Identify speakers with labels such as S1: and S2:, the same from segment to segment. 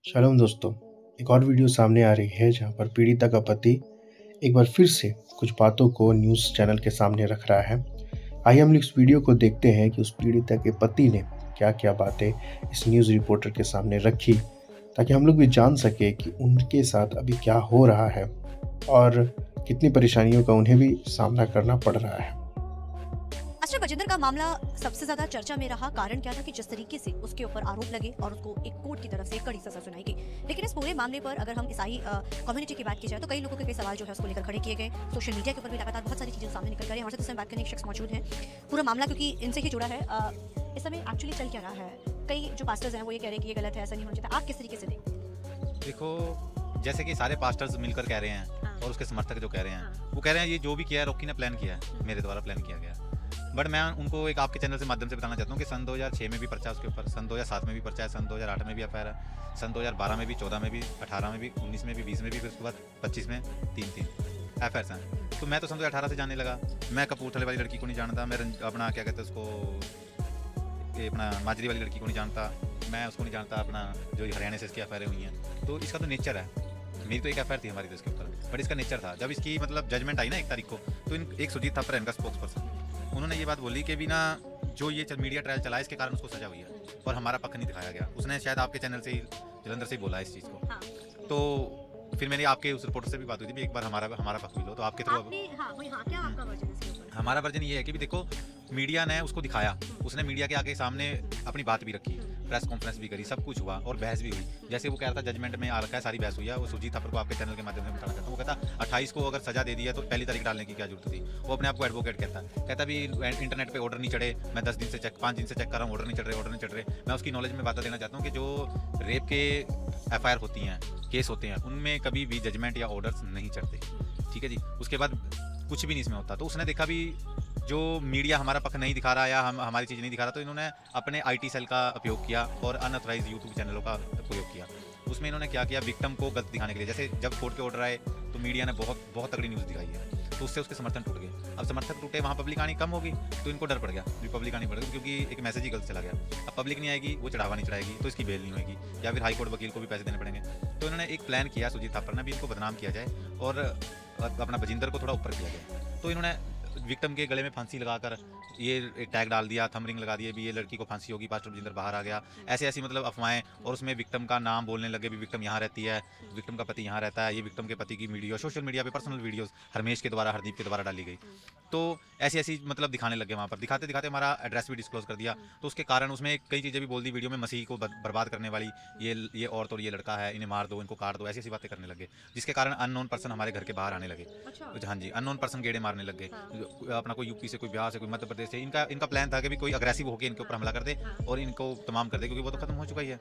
S1: Shalom दोस्तों, एक और वीडियो सामने आ रही है जहाँ पर पीड़िता का पति एक बार फिर से कुछ बातों को न्यूज़ चैनल के सामने रख रहा है। आइए हम लोग इस वीडियो को देखते हैं कि उस पीड़िता के पति ने क्या-क्या बातें इस न्यूज़ रिपोर्टर के सामने रखी, ताकि हम लोग भी जान सकें कि उनके साथ अभी क्या हो रहा है और कितनी परेशानियों का उन्हें भी सामना करना पड़ रहा है।
S2: मास्टर गजेंद्र का मामला सबसे ज्यादा चर्चा में रहा। कारण क्या था कि जिस तरीके से उसके ऊपर आरोप लगे और उसको एक कोर्ट की तरफ से कड़ी सजा सुनाई गई। लेकिन इस पूरे मामले पर अगर हम ईसाई कम्युनिटी की बात की जाए तो कई लोगों के कई सवाल जो है उसको लेकर खड़े किए गए। सोशल मीडिया के ऊपर भी लगातार बहुत सारी चीजें सामने निकल कर रही हैं। हमारे साथ बात करने एक शख्स मौजूद है। पूरा मामला क्योंकि इनसे ही जुड़ा है। इस समय एक्चुअली चल क्या रहा है? कई जो पास्टर्स हैं वो ये कह रहे हैं कि ये गलत है, ऐसा नहीं होना चाहिए। आप किस तरीके से देखते हैं?
S3: देखो, जैसे कि सारे पास्टर्स मिलकर कह रहे हैं और उसके समर्थक जो कह रहे हैं वो कह रहे हैं ये जो भी किया है रॉकी ने प्लान किया है, मेरे द्वारा प्लान किया गया। बट मैं उनको एक आपके चैनल से माध्यम से बताना चाहता हूँ कि सन 2006 में भी पर्चा उसके ऊपर, सन 2007 में भी पर्चा है, सन 2008 में भी एफआईआर है, सन 2012 में भी, 14 में भी, 18 में भी, 19 में भी, 20 में भी, फिर उसके बाद 25 में तीन एफआईआर हैं। तो मैं तो सन 2018 से जानने लगा। मैं कपूरथले वाली लड़की को नहीं जानता, मैं अपना क्या कहते हैं उसको, ये अपना माजरी वाली लड़की को नहीं जानता, मैं उसको नहीं जानता अपना जो हरियाणा से इसकी एफआईआर हुई हैं। तो इसका तो नेचर है। मेरी तो एक एफआईआर थी हमारी तो इसके ऊपर, बट इसका नेचर था जब इसकी मतलब जजमेंट आई ना 1 तारीख को, तो एक सुजीत थापर है इनका स्पोक्स पर्सन, उन्होंने ये बात बोली कि बिना जो ये मीडिया ट्रायल चला इसके कारण उसको सजा हुई है और हमारा पक्ष नहीं दिखाया गया। उसने शायद आपके चैनल से ही, जलंधर से ही बोला इस चीज़ को। हाँ। तो फिर मेरी आपके उस रिपोर्टर से भी बात हुई थी, एक बार हमारा पक्ष भी लो, तो आपके थ्रू हमारा वर्जन ये है कि भी देखो मीडिया ने उसको दिखाया, उसने मीडिया के आगे सामने अपनी बात भी रखी, प्रेस कॉन्फ्रेंस भी करी, सब कुछ हुआ और बहस भी हुई। जैसे वो कह रहा था जजमेंट में आ रखा है, सारी बहस हुई है। वो सुजीत थापर को आपके चैनल के माध्यम से बताना चाहता हूँ। वो कहता 28 को अगर सजा दे दी है तो पहली तारीख डालने की क्या जरूरत थी। वो अपने आप को एडवोकेट कहता भी इंटरनेट पर ऑर्डर नहीं चढ़े, मैं 10 दिन से 5 दिन से चेक कर रहा हूँ, ऑर्डर नहीं चढ़ रहे। मैं उसकी नॉलेज में बात देना चाहता हूँ कि जो रेप के एफआईआर होती हैं, केस होते हैं, उनमें कभी भी जजमेंट या ऑर्डर्स नहीं चढ़ते, ठीक है जी। उसके बाद कुछ भी नहीं इसमें होता। तो उसने देखा भी जो मीडिया हमारा पक्ष नहीं दिखा रहा या हमारी चीज़ नहीं दिखा रहा, तो इन्होंने अपने आईटी सेल का उपयोग किया और अनऑथराइज यूट्यूब चैनलों का उपयोग किया। उसमें इन्होंने क्या किया, विक्टिम को गलत दिखाने के लिए, जैसे जब कोर्ट के ऑर्डर आए तो मीडिया ने बहुत तगड़ी न्यूज़ दिखाई है, तो उससे उसके समर्थन टूट गए। अब समर्थन टूटे, वहाँ पब्लिक आनी कम होगी, तो इनको डर पड़ गया, पब्लिक आनी पड़ गई, क्योंकि एक मैसेज ही गलत चला गया। अब पब्लिक नहीं आएगी, वो चढ़ावा नहीं चढ़ाएगी, तो इसकी बेल नहीं होगी, या फिर हाईकोर्ट वकील को भी पैसे देने पड़ेंगे। तो इन्होंने एक प्लान किया सुजीत थापर ने भी, इनको बदनाम किया जाए और अपना बजिंदर को थोड़ा ऊपर किया जाए। तो इन्होंने विक्टिम के गले में फांसी लगाकर ये एक टैग डाल दिया, थंब रिंग लगा दिए भी ये लड़की को फांसी होगी, पास्टर बजिंदर बाहर आ गया, ऐसी मतलब अफवाहें। और उसमें विक्टिम का नाम बोलने लगे भी, विक्टिम यहाँ रहती है, विक्टिम का पति यहाँ रहता है, ये विक्टिम के पति की वीडियो सोशल मीडिया पे, पर्सनल वीडियोस हरमेश के द्वारा, हरदीप के द्वारा डाली गई। तो ऐसी मतलब दिखाने लगे, वहाँ पर दिखाते दिखाते हमारा एड्रेस भी डिस्क्लोज कर दिया। तो उसके कारण उसमें कई चीज़ें भी बोल दी वीडियो में, मसीह को बर्बाद करने वाली, ये औरत और ये लड़का है, इन्हें मार दो, इनको काट दो, ऐसी बातें करने लगे, जिसके कारण अननोन पर्सन हमारे घर के बाहर आने लगे। हाँ जी, अननोन पर्सन गेड़े मारने लग गए। अपना कोई यूपी से, कोई बिहार से, कोई मध्य प्रदेश से, इनका प्लान था कि भी कोई अग्रेसिव होकर इनके ऊपर हमला कर दे और इनको तमाम कर दे, क्योंकि वो तो खत्म हो चुका ही है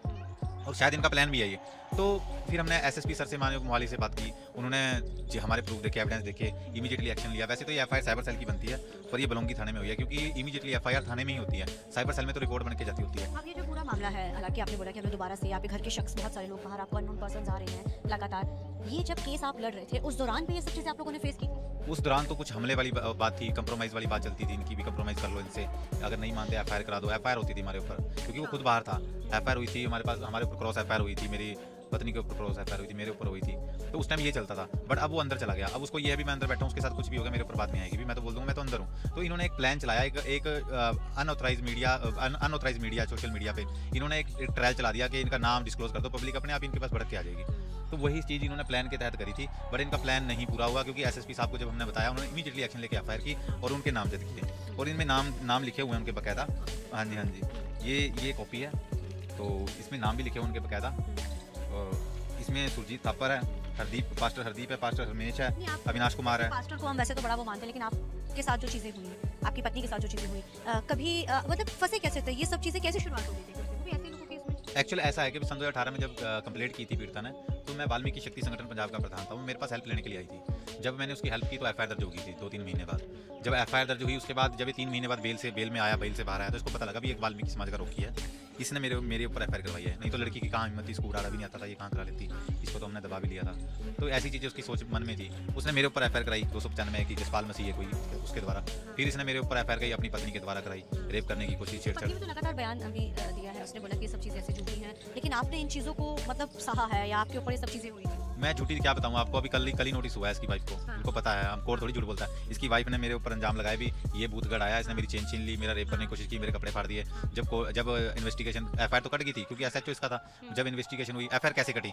S3: और शायद इनका प्लान भी है ये। तो फिर हमने एसएसपी सर से, माननीय मोहाली से बात की। उन्होंने जी हमारे प्रूफ देखे, एविडेंस देखे, इमीडिएटली एक्शन लिया। वैसे तो ये एफआईआर साइबर सेल की बनती है, पर ये बलौंगी थाने में हुई है, क्योंकि इमीडिएटली एफआईआर थाने में ही होती है, साइबर सेल में तो रिपोर्ट बन के जाती होती है।
S2: अब ये जो पूरा मामला है, हालांकि आपने बोला कि हमें दोबारा से आपके घर के शख्स, बहुत सारे लोग बाहर, आपको अननोन पर्सन्स आ रहे हैं लगातार, ये जब केस आप लड़ रहे थे उस दौरान भी ये सब चीजें आप लोगों ने फेस की?
S3: उस दौरान तो कुछ हमले वाली बात थी, कंप्रोमाइज़ वाली बात चलती थी, इनकी भी कंप्रोमाइज़ कर लो इनसे, अगर नहीं मानते एफआईआर करा दो। एफआईआर होती थी हमारे ऊपर, क्योंकि वो खुद बाहर था। एफआईआर हुई थी हमारे पास, हमारे ऊपर क्रॉस एफआईआर हुई थी, मेरी पत्नी के ऊपर क्रॉस एफआईआर हुई थी, मेरे ऊपर हुई थी। तो उस टाइम ये चलता था, बट अब वो अंदर चला गया। अब उसको ये है भी मैं अंदर बैठा हूँ, उसके साथ कुछ भी होगा मेरे ऊपर बात नहीं आएगी, भी मैं तो बोल दूँगा मैं तो अंदर हूँ। तो इन्होंने एक प्लान चलाया, एक अनऑथराइज मीडिया सोशल मीडिया पे इन्होंने एक ट्रायल चला दिया कि इनका नाम डिस्क्लोज कर दो, पब्लिक अपने आप इनके पास भड़क के आ जाएगी। तो वही चीज़ इन्होंने प्लान के तहत करी थी, बट इनका प्लान नहीं पूरा हुआ, क्योंकि एसएसपी साहब को जब हमने बताया, उन्होंने इमीडिएटली एक्शन लेके एफआईआर की और उनके नाम जद किए, और इनमें नाम लिखे हुए हैं उनके बकायदा। हाँ जी, ये कॉपी है, तो इसमें नाम भी लिखे हुए उनके बकायदा। इसमें सुरजीत थापर है, पास्टर हरदीप है, पास्टर हरमेश है, अविनाश कुमार है।
S2: पास्टर को हम वैसे तो बड़ा वो मानते हैं, लेकिन आपके साथ जो चीज़ें हुई, आपकी पत्नी के साथ जो चीज़ें हुई, कभी मतलब फंसे कैसे थे? ये सब चीज़ें कैसे शुरुआत हो गई थी?
S3: एक्चुअल ऐसा है कि सन 2018 में जब कंप्लेंट की थी पीड़िता ने, तो मैं वाल्मीकि शक्ति संगठन पंजाब का प्रधान था, वो मेरे पास हेल्प लेने के लिए आई थी। जब मैंने उसकी हेल्प की तो एफआईआर दर्ज हो गई थी 2-3 महीने बाद। जब एफआईआर दर्ज हुई उसके बाद जब ये 3 महीने बाद बेल में आया, बेल से बाहर आया, तो इसको पता लगा भी एक वाल्मीकि समाज का रोकी है, इसने मेरे मेरे ऊपर एफआईआर करवाई है। नहीं तो लड़की की कहाँ हिम्मत थी, इसको उड़ाना भी नहीं आता था, ये कहाँ करा लेती, इसको तो हमने दबा भी लिया था। तो ऐसी चीज़ें उसकी सोच मन में थी। उसने मेरे ऊपर एफआईआर कराई 295 की, जसपाल मसीह है कोई, उसके द्वारा। फिर इसने मेरे ऊपर एफआईआर कराई अपनी पत्नी के द्वारा कराई, रेप करने की कोशिश, छेड़छाड़।
S2: पति ने तो लगातार बयान अभी दिया है, उसने बोला कि ये सब चीज़ें ऐसी झूठी हैं, लेकिन आपने इन चीज़ों को मतलब सहा है या आपके ऊपर ये सब चीज़ें हुई थी?
S3: मैं झूठी क्या बताऊँ आपको, अभी कल ही नोटिस हुआ है इसकी वाइफ को।
S2: हाँ।
S3: उनको पता है, हम कोर्ट थोड़ी झूठ बोलता है। इसकी वाइफ ने मेरे ऊपर अंजाम लगाया भी, ये भूतगढ़ आया, इसने मेरी चेन छीन ली, मेरा रेप करने की कोशिश की, मेरे कपड़े फाड़ दिए। जब इन्वेस्टिगेशन, एफआईआर तो कट गई थी क्योंकि एसएचओ इसका था। जब इन्वेस्टिगेशन हुई, एफआईआर कैसे कटी?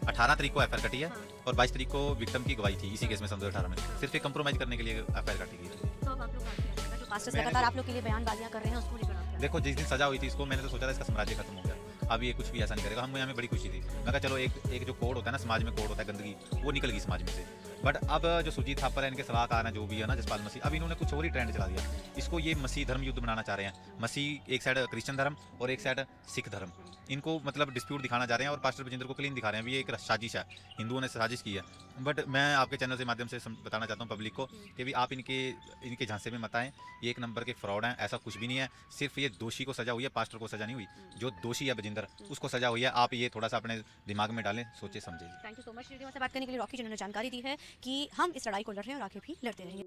S3: 18 तारीख को एफआईआर कटी है और 22 तारीख को विक्टिम की गवाही थी इसी केस में सन 2018 में। सिर्फ एक कंप्रोमाइज करने के लिए एफआईआर काटी गई थी।
S2: तो अब आप लोग बात करें, जो पास्टर्स लगातार आप लोग के लिए बयानबाजियां कर रहे हैं, उसको लेकर आप क्या?
S3: देखो, जिस दिन सजा हुई थी इसको, मैंने तो सोचा था इसका साम्राज्य खत्म हो गया, अब ये कुछ भी ऐसा नहीं करेगा। हमें बड़ी खुशी थी। मैं कहा चलो एक जो कोड होता है ना, समाज में कोड होता है गंदगी, वो निकल गई समाज में से। बट अब जो सुजीत थापर है, इनके सलाहकार हैं जो भी है ना, जसपाल मसीह, अब इन्होंने कुछ और ही ट्रेंड चला दिया। इसको ये मसीह धर्म युद्ध बनाना चाह रहे हैं। मसीह एक साइड क्रिश्चियन धर्म और एक साइड सिख धर्म, इनको मतलब डिस्प्यूट दिखाना चाह रहे हैं और पास्टर बजिंदर को क्लीन दिखा रहे हैं। भी ये एक साजिश है, हिंदुओं ने साजिश की है। बट मैं आपके चैनल के माध्यम से बताना चाहता हूँ पब्लिक को कि भी आप इनके झांसे में मत आएं। ये एक नंबर के फ्रॉड हैं, ऐसा कुछ भी नहीं है। सिर्फ ये दोषी को सजा हुई है, पास्टर को सजा नहीं हुई। जो दोषी है बजिंदर, उसको सजा हुई है। आप ये थोड़ा सा अपने दिमाग में डालें, सोचे समझे।
S2: Thank you so much, radio से बात करने के लिए रॉकी जिन्होंने जानकारी दी है कि हम इस लड़ाई को लड़ रहे हैं और आगे भी लड़ते रहेंगे।